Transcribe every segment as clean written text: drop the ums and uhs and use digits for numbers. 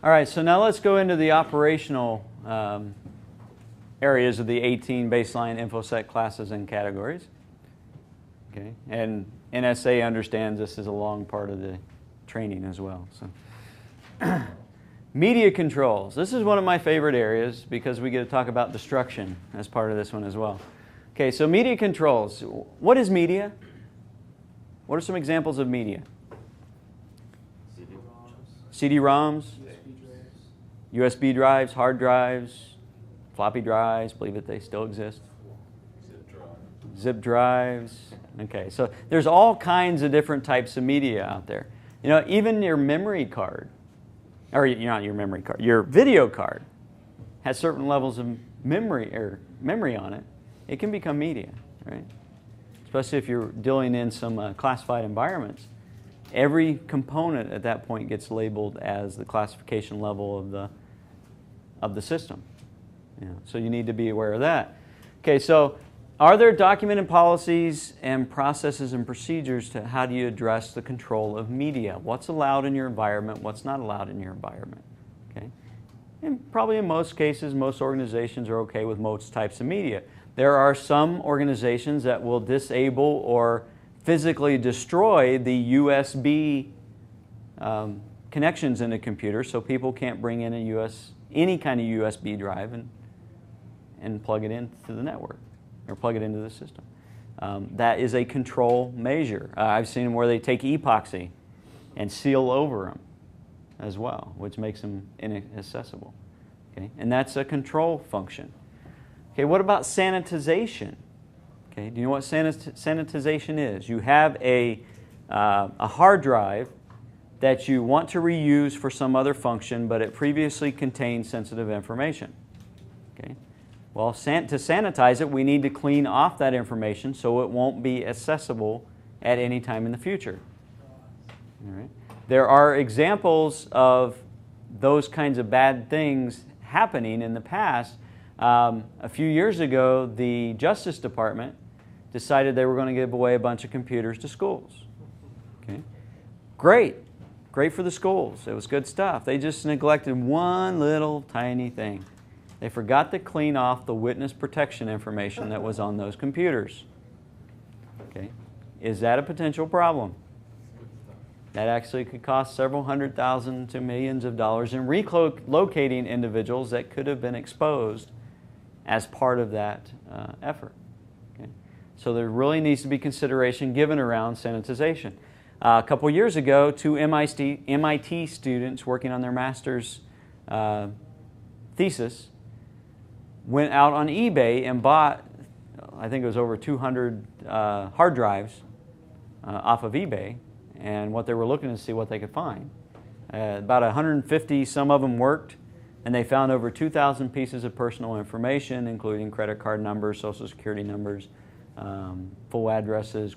All right, so now let's go into the operational areas of the 18 baseline InfoSec classes and categories. Okay, and NSA understands this is a long part of the training as well. So, media controls. This is one of my favorite areas because we get to talk about destruction as part of this one as well. Okay, so media controls. What is media? What are some examples of media? CD-ROMs, USB drives, hard drives, floppy drives, believe it, they still exist. Zip drives. Okay, so there's all kinds of different types of media out there. You know, even your memory card, or not your memory card, your video card has certain levels of memory on it. It can become media, right? Especially if you're dealing in some classified environments. Every component at that point gets labeled as the classification level of the system. You know, so you need to be aware of that. Okay, so are there documented policies and processes and procedures to how do you address the control of media? What's allowed in your environment, what's not allowed in your environment? Okay? And probably in most cases, most organizations are okay with most types of media. There are some organizations that will disable or physically destroy the USB connections in a computer so people can't bring in any kind of USB drive and plug it into the network or plug it into the system. That is a control measure. I've seen them where they take epoxy and seal over them as well, which makes them inaccessible. Okay? And that's a control function. Okay, what about sanitization? Okay, do you know what sanitization is? You have a hard drive that you want to reuse for some other function, but it previously contained sensitive information. Okay, well, to sanitize it, we need to clean off that information so it won't be accessible at any time in the future. All right. There are examples of those kinds of bad things happening in the past. A few years ago, the Justice Department decided they were going to give away a bunch of computers to schools. Okay. Great for the schools. It was good stuff. They just neglected one little tiny thing. They forgot to clean off the witness protection information that was on those computers. Okay. Is that a potential problem? That actually could cost several $100,000 to millions of dollars in relocating individuals that could have been exposed as part of that effort. Okay? So there really needs to be consideration given around sanitization. A couple years ago, two MIT students working on their master's thesis went out on eBay and bought, I think it was over 200 hard drives off of eBay, and what they were looking to see what they could find. About 150, some of them worked, and they found over 2,000 pieces of personal information, including credit card numbers, social security numbers, full addresses,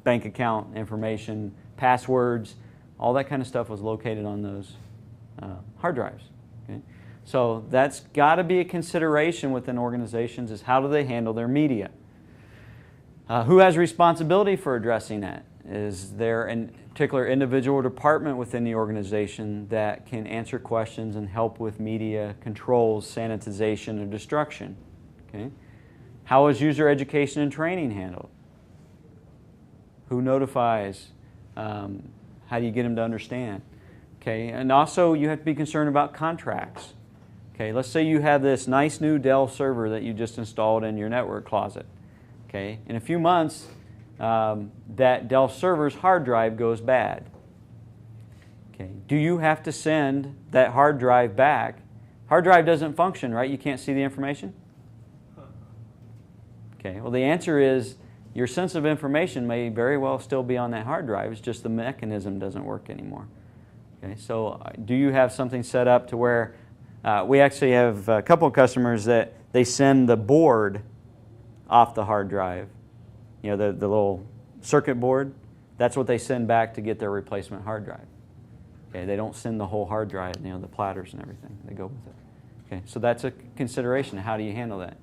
bank account information, passwords, all that kind of stuff was located on those hard drives. Okay? So that's got to be a consideration within organizations, is how do they handle their media? Who has responsibility for addressing that? Is there a particular individual or department within the organization that can answer questions and help with media controls, sanitization, or destruction? Okay. How is user education and training handled? Who notifies? How do you get them to understand? Okay. And also you have to be concerned about contracts. Okay. Let's say you have this nice new Dell server that you just installed in your network closet. Okay. In a few months, that Dell server's hard drive goes bad. Okay. Do you have to send that hard drive back? Hard drive doesn't function, right? You can't see the information? Okay. Well, the answer is your sensitive information may very well still be on that hard drive. It's just the mechanism doesn't work anymore. Okay. So do you have something set up to where we actually have a couple of customers that they send the board off the hard drive. You know, the little circuit board, that's what they send back to get their replacement hard drive. Okay, they don't send the whole hard drive, you know, the platters and everything. They go with it. Okay, so that's a consideration. How do you handle that?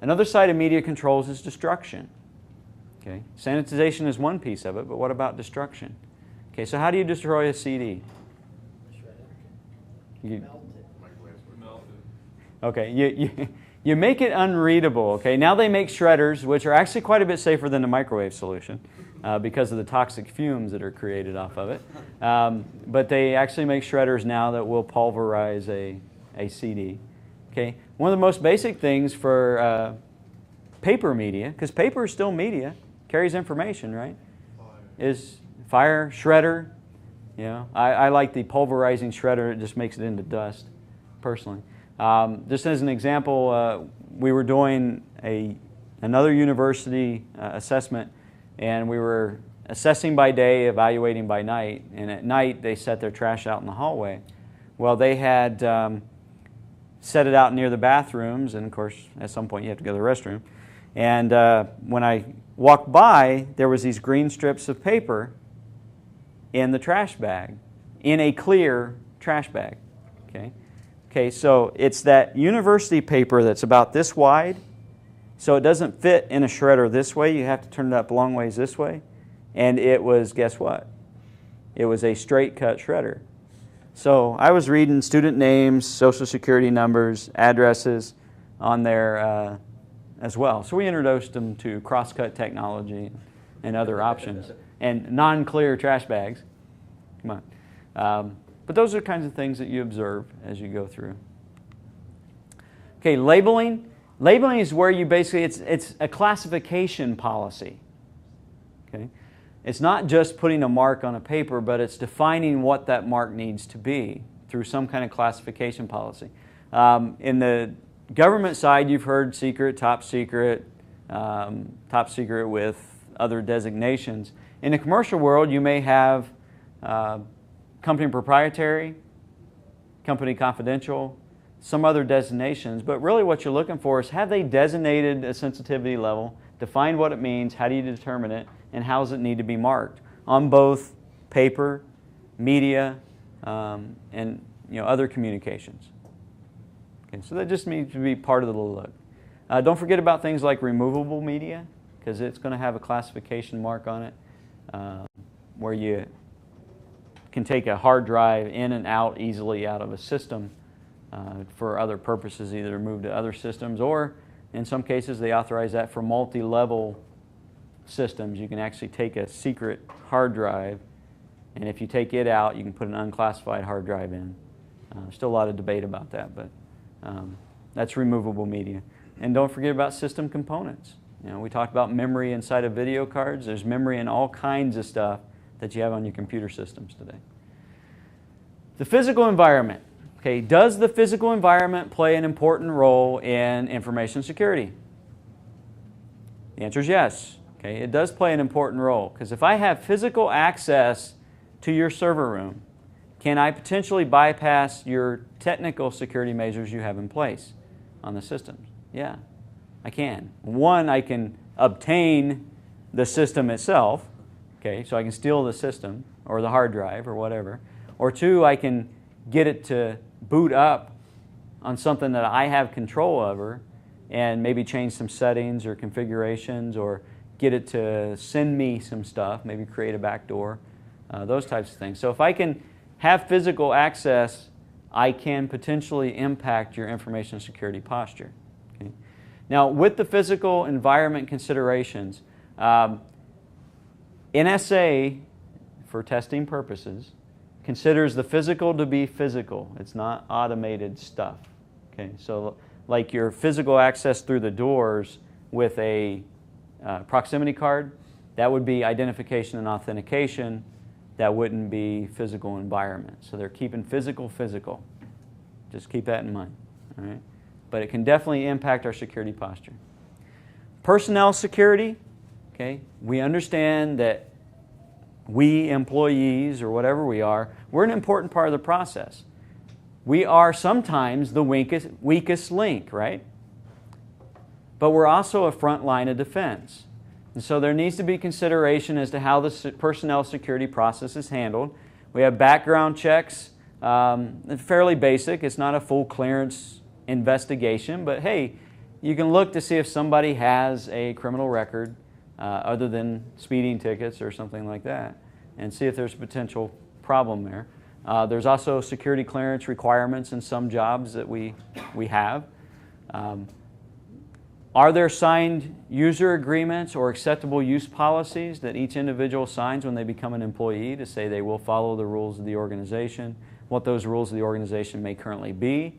Another side of media controls is destruction. Okay, sanitization is one piece of it, but what about destruction? Okay, so how do you destroy a CD? You, Melted. okay, you make it unreadable. Okay, now they make shredders, which are actually quite a bit safer than the microwave solution because of the toxic fumes that are created off of it. But they actually make shredders now that will pulverize a CD. Okay, one of the most basic things for paper media, because paper is still media, carries information, right? Is fire, shredder. You know, I like the pulverizing shredder. It just makes it into dust, personally. Just as an example, we were doing another university assessment, and we were assessing by day, evaluating by night, and at night they set their trash out in the hallway. Well, they had set it out near the bathrooms, and of course, at some point you have to go to the restroom. And when I walked by, there was these green strips of paper in the trash bag, in a clear trash bag. Okay, so it's that university paper that's about this wide, so it doesn't fit in a shredder this way. You have to turn it up a long ways this way. And it was, guess what? It was a straight cut shredder. So I was reading student names, social security numbers, addresses on there as well. So we introduced them to cross-cut technology and other options and non-clear trash bags. Come on. But those are the kinds of things that you observe as you go through. Okay, labeling. Labeling is where you basically, it's a classification policy. Okay? It's not just putting a mark on a paper, but it's defining what that mark needs to be through some kind of classification policy. In the government side, you've heard secret, top secret with other designations. In the commercial world, you may have company proprietary, company confidential, some other designations, but really what you're looking for is, have they designated a sensitivity level, defined what it means, how do you determine it, and how does it need to be marked on both paper, media, and other communications. Okay, so that just needs to be part of the look. Don't forget about things like removable media, because it's going to have a classification mark on it where you can take a hard drive in and out easily out of a system for other purposes, either moved to other systems, or in some cases they authorize that for multi-level systems. You can actually take a secret hard drive, and if you take it out, you can put an unclassified hard drive in. Still a lot of debate about that, but that's removable media. And don't forget about system components. We talked about memory inside of video cards. There's memory in all kinds of stuff that you have on your computer systems today. The physical environment. Okay, does the physical environment play an important role in information security? The answer is yes. Okay, it does play an important role, because if I have physical access to your server room, can I potentially bypass your technical security measures you have in place on the systems? Yeah, I can. One, I can obtain the system itself. Okay, so I can steal the system or the hard drive or whatever. Or two, I can get it to boot up on something that I have control over and maybe change some settings or configurations, or get it to send me some stuff, maybe create a backdoor, those types of things. So if I can have physical access, I can potentially impact your information security posture. Okay? Now, with the physical environment considerations, NSA, for testing purposes, considers the physical to be physical. It's not automated stuff. Okay, so like your physical access through the doors with a proximity card, that would be identification and authentication. That wouldn't be physical environment. So they're keeping physical. Just keep that in mind. All right? But it can definitely impact our security posture. Personnel security. Okay, we understand that we employees, or whatever we are, we're an important part of the process. We are sometimes the weakest link, right? But we're also a front line of defense. And so there needs to be consideration as to how the personnel security process is handled. We have background checks, fairly basic. It's not a full clearance investigation, but hey, you can look to see if somebody has a criminal record other than speeding tickets or something like that, and see if there's a potential problem there. There's also security clearance requirements in some jobs that we have. Are there signed user agreements or acceptable use policies that each individual signs when they become an employee to say they will follow the rules of the organization, what those rules of the organization may currently be?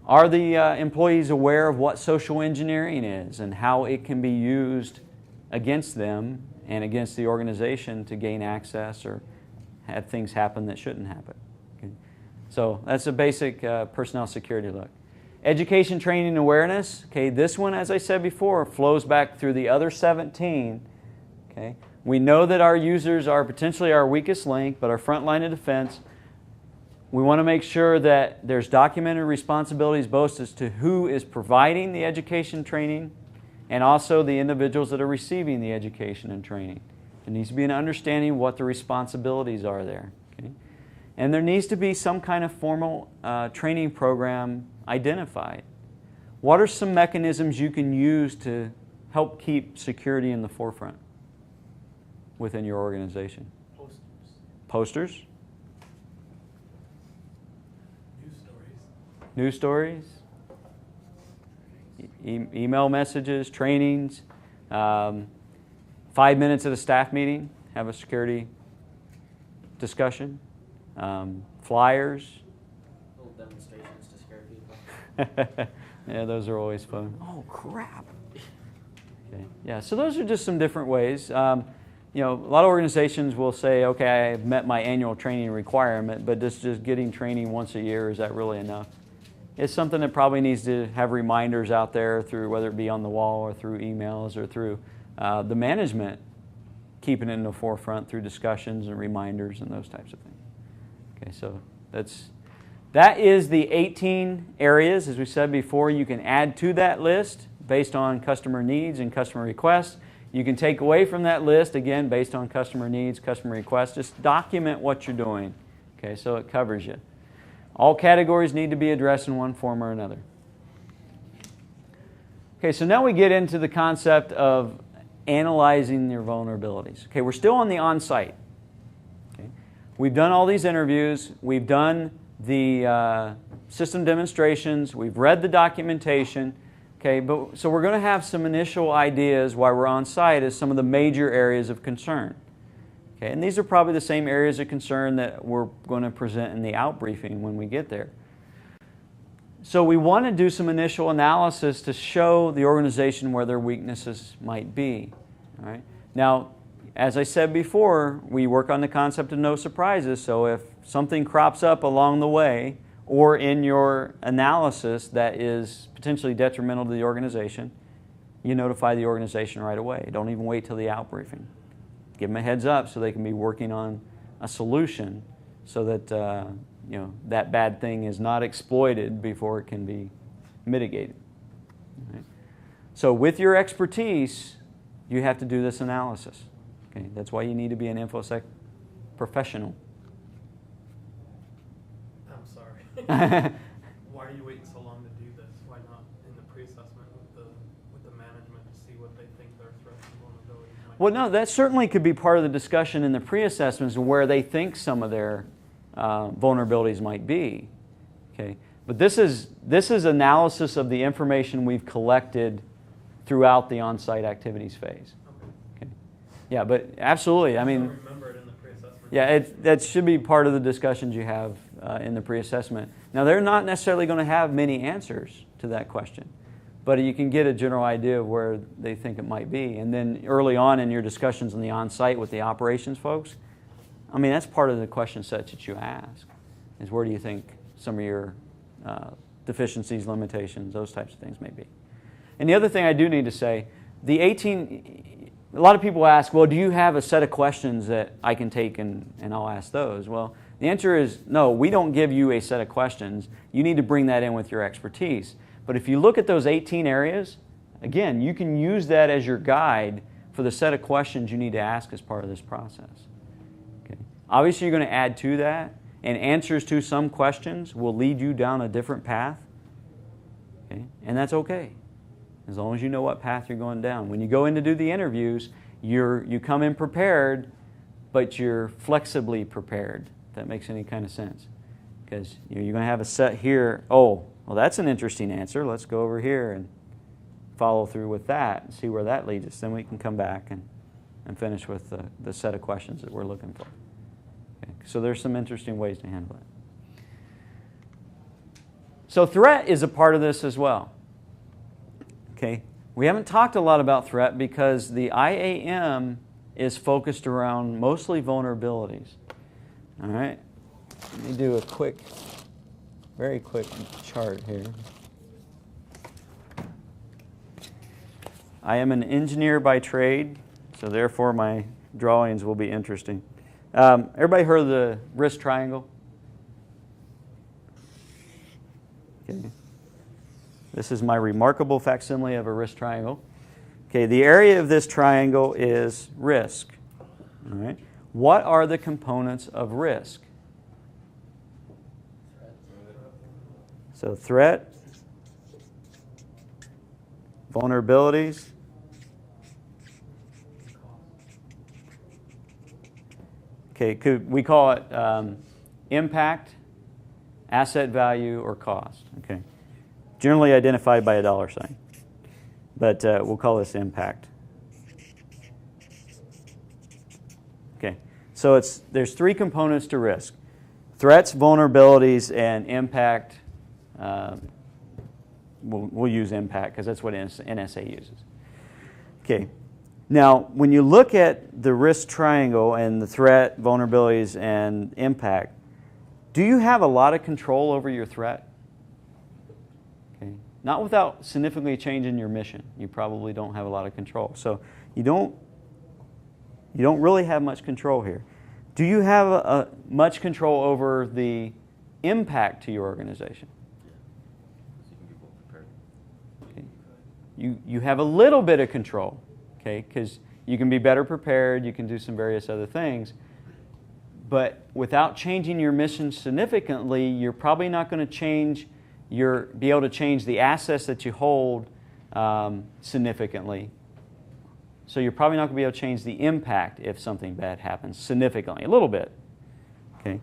Are the employees aware of what social engineering is and how it can be used against them and against the organization to gain access or have things happen that shouldn't happen? Okay. So that's a basic personnel security look. Education, training, and awareness. Okay, this one, as I said before, flows back through the other 17. Okay, we know that our users are potentially our weakest link, but our front line of defense. We want to make sure that there's documented responsibilities both as to who is providing the education training and also the individuals that are receiving the education and training. There needs to be an understanding of what the responsibilities are there. Okay? And there needs to be some kind of formal training program identified. What are some mechanisms you can use to help keep security in the forefront within your organization? Posters? News stories? Email messages, trainings, 5 minutes at a staff meeting, have a security discussion, flyers. Little demonstrations to scare people. Yeah, those are always fun. Oh, crap. Okay. Yeah, so those are just some different ways. A lot of organizations will say, okay, I've met my annual training requirement, but just getting training once a year, is that really enough? It's something that probably needs to have reminders out there through, whether it be on the wall or through emails or through the management, keeping it in the forefront through discussions and reminders and those types of things. Okay, so that is the 18 areas. As we said before, you can add to that list based on customer needs and customer requests. You can take away from that list, again, based on customer needs, customer requests. Just document what you're doing, okay, so it covers you. All categories need to be addressed in one form or another. Okay, so now we get into the concept of analyzing your vulnerabilities. Okay, we're still on the on-site. Okay. We've done all these interviews. We've done the system demonstrations. We've read the documentation. Okay, so we're going to have some initial ideas while we're on site as some of the major areas of concern. Okay, and these are probably the same areas of concern that we're going to present in the out briefing when we get there. So we want to do some initial analysis to show the organization where their weaknesses might be. All right? Now, as I said before, we work on the concept of no surprises, so if something crops up along the way or in your analysis that is potentially detrimental to the organization, you notify the organization right away. Don't even wait till the out briefing. Give them a heads up so they can be working on a solution so that that bad thing is not exploited before it can be mitigated. Right? So with your expertise, you have to do this analysis. Okay? That's why you need to be an InfoSec professional. I'm sorry. Why are you waiting so long to do this? Why not in the pre-assessment with the management to see what they think their threats and vulnerabilities might be? Well, no, that certainly could be part of the discussion in the pre-assessments where they think some of their vulnerabilities might be. Okay, but this is analysis of the information we've collected throughout the on-site activities phase. Okay. Yeah, but absolutely. I mean, remember it in the pre-assessment. Yeah, that should be part of the discussions you have in the pre-assessment. Now, they're not necessarily going to have many answers to that question, but you can get a general idea of where they think it might be. And then early on in your discussions on the on-site with the operations folks, I mean, that's part of the question set that you ask, is where do you think some of your deficiencies, limitations, those types of things may be. And the other thing I do need to say, a lot of people ask, well, do you have a set of questions that I can take and I'll ask those? Well, the answer is no, we don't give you a set of questions. You need to bring that in with your expertise. But if you look at those 18 areas, again, you can use that as your guide for the set of questions you need to ask as part of this process. Okay. Obviously, you're going to add to that, and answers to some questions will lead you down a different path. Okay. And that's okay, as long as you know what path you're going down. When you go in to do the interviews, you come in prepared, but you're flexibly prepared. if that makes any kind of sense. Because you're going to have a set here. Oh, well, that's an interesting answer. Let's go over here and follow through with that and see where that leads us. Then we can come back and finish with the set of questions that we're looking for. Okay. So there's some interesting ways to handle it. So threat is a part of this as well. Okay. We haven't talked a lot about threat because the IAM is focused around mostly vulnerabilities. All right. Let me do a very quick chart here. I am an engineer by trade, so therefore my drawings will be interesting. Everybody heard of the risk triangle? Okay. This is my remarkable facsimile of a risk triangle. Okay, the area of this triangle is risk. All right. What are the components of risk? So threat, vulnerabilities, okay, we call it impact, asset value, or cost. Okay, generally identified by a $sign, but we'll call this impact. Okay, so there's three components to risk: threats, vulnerabilities, and impact. We'll use impact because that's what NSA uses. Okay. Now, when you look at the risk triangle and the threat, vulnerabilities, and impact, do you have a lot of control over your threat? Okay. Not without significantly changing your mission. You probably don't have a lot of control. So you don't really have much control here. Do you have much control over the impact to your organization? You have a little bit of control, okay, because you can be better prepared, you can do some various other things, but without changing your mission significantly, you're probably not going to be able to change the assets that you hold significantly. So you're probably not going to be able to change the impact if something bad happens significantly, a little bit, okay.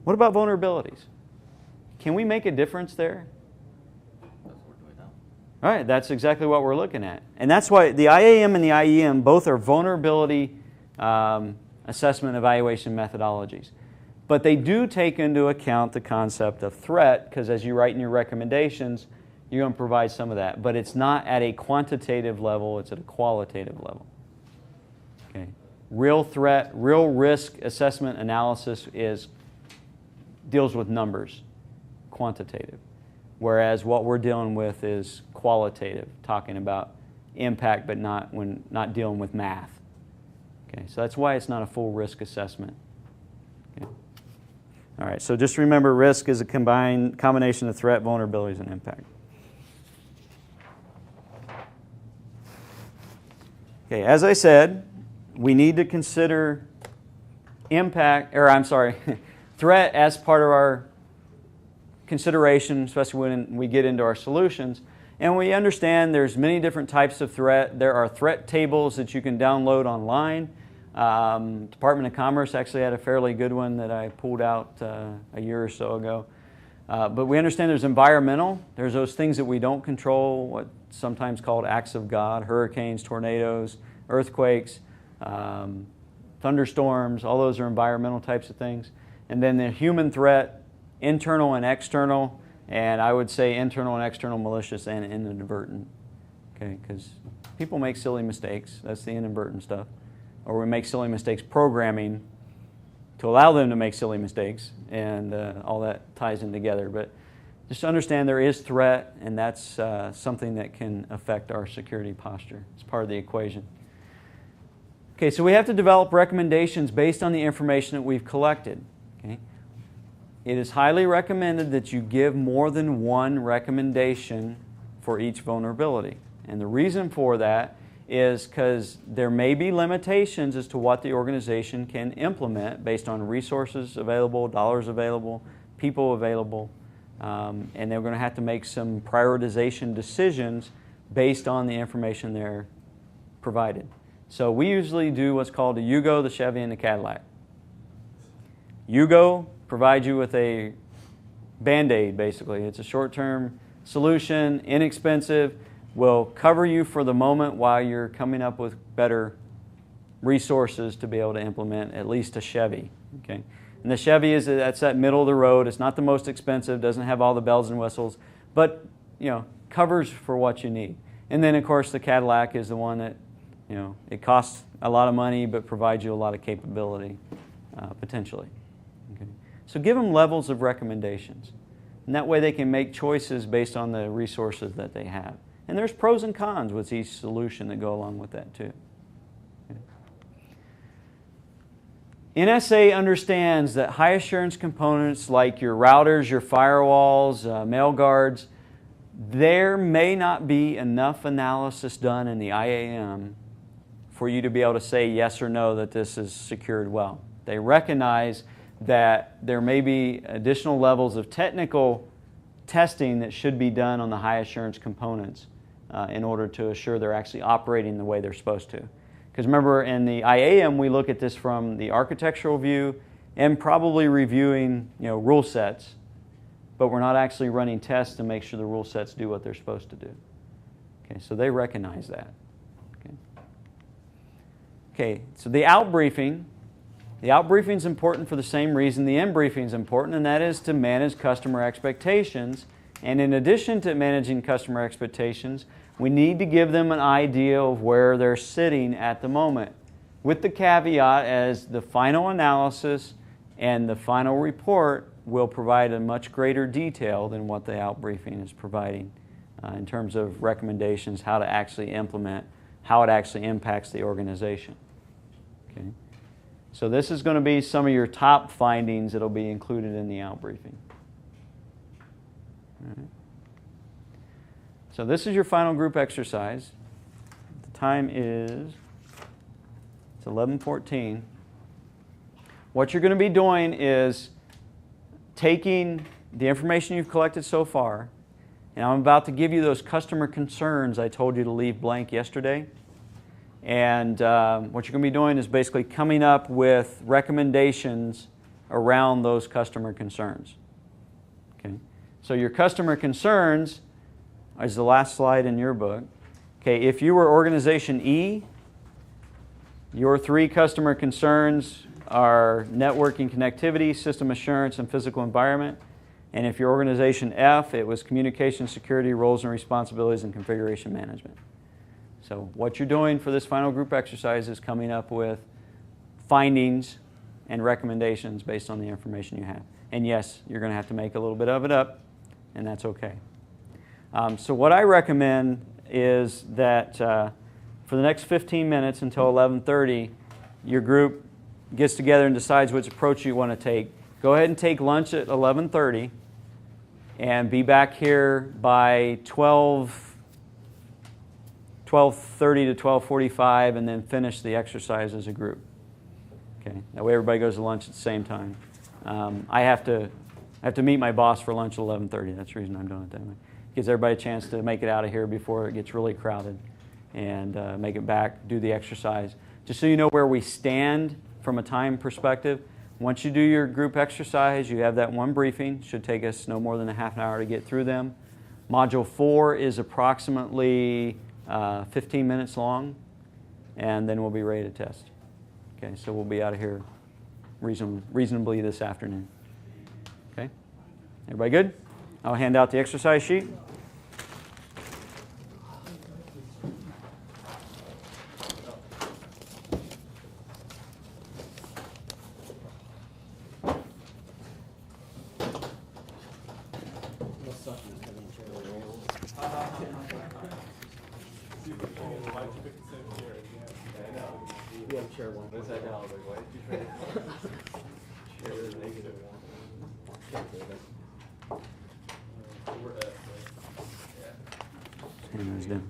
What about vulnerabilities? Can we make a difference there? All right, that's exactly what we're looking at. And that's why the IAM and the IEM both are vulnerability assessment evaluation methodologies. But they do take into account the concept of threat, because as you write in your recommendations, you're going to provide some of that. But it's not at a quantitative level, it's at a qualitative level. Okay. Real threat, real risk assessment analysis deals with numbers, quantitative. Whereas what we're dealing with is qualitative, talking about impact, but not dealing with math. Okay, so that's why it's not a full risk assessment. Okay. All right, so just remember, risk is a combination of threat, vulnerabilities, and impact. Okay, as I said, we need to consider threat as part of our consideration, especially when we get into our solutions. And we understand there's many different types of threat. There are threat tables that you can download online. Department of Commerce actually had a fairly good one that I pulled out a year or so ago. But we understand there's environmental. There's those things that we don't control, what's sometimes called acts of God: hurricanes, tornadoes, earthquakes, thunderstorms. All those are environmental types of things. And then the human threat, internal and external, and I would say internal and external, malicious and inadvertent. Okay, because people make silly mistakes. That's the inadvertent stuff. Or we make silly mistakes programming to allow them to make silly mistakes, and all that ties in together. But just understand there is threat, and that's something that can affect our security posture. It's part of the equation. Okay, so we have to develop recommendations based on the information that we've collected. Okay. It is highly recommended that you give more than one recommendation for each vulnerability. And the reason for that is because there may be limitations as to what the organization can implement based on resources available, dollars available, people available, and they're going to have to make some prioritization decisions based on the information they're provided. So we usually do what's called the Yugo, the Chevy, and the Cadillac. Yugo provides you with a Band-Aid, basically. It's a short-term solution, inexpensive, will cover you for the moment while you're coming up with better resources to be able to implement at least a Chevy. Okay? And the Chevy that's that middle of the road. It's not the most expensive, doesn't have all the bells and whistles, but covers for what you need. And then of course the Cadillac is the one that it costs a lot of money but provides you a lot of capability potentially. Okay? So give them levels of recommendations. And that way they can make choices based on the resources that they have. And there's pros and cons with each solution that go along with that too. Okay. NSA understands that high assurance components like your routers, your firewalls, mail guards, there may not be enough analysis done in the IAM for you to be able to say yes or no that this is secured well. They recognize that there may be additional levels of technical testing that should be done on the high assurance components in order to assure they're actually operating the way they're supposed to. Because remember, in the IAM, we look at this from the architectural view and probably reviewing rule sets, but we're not actually running tests to make sure the rule sets do what they're supposed to do. Okay, so they recognize that. Okay, so the out briefing. The out briefing is important for the same reason the in briefing is important, and that is to manage customer expectations. And in addition to managing customer expectations, we need to give them an idea of where they're sitting at the moment, with the caveat as the final analysis and the final report will provide a much greater detail than what the out briefing is providing in terms of recommendations, how to actually implement, how it actually impacts the organization. Okay. So this is going to be some of your top findings that will be included in the out briefing. All right. So this is your final group exercise. The time is 11:14. What you're going to be doing is taking the information you've collected so far, and I'm about to give you those customer concerns I told you to leave blank yesterday. And what you're going to be doing is basically coming up with recommendations around those customer concerns. Okay. So your customer concerns is the last slide in your book. Okay, if you were organization E, your 3 customer concerns are networking connectivity, system assurance, and physical environment. And if you're organization F, it was communication, security, roles and responsibilities, and configuration management. So what you're doing for this final group exercise is coming up with findings and recommendations based on the information you have. And yes, you're going to have to make a little bit of it up, and that's okay. So what I recommend is that for the next 15 minutes until 11:30, your group gets together and decides which approach you want to take. Go ahead and take lunch at 11:30 and be back here by 12:30 to 12:45, and then finish the exercise as a group. Okay, that way everybody goes to lunch at the same time. I have to meet my boss for lunch at 11:30. That's the reason I'm doing it that way. Gives everybody a chance to make it out of here before it gets really crowded, and make it back, do the exercise. Just so you know where we stand from a time perspective. Once you do your group exercise, you have that one briefing. Should take us no more than a half an hour to get through them. Module 4 is approximately 15 minutes long, and then we'll be ready to test. Okay, so we'll be out of here reasonably this afternoon. Okay, everybody good? I'll hand out the exercise sheet. Hand those down.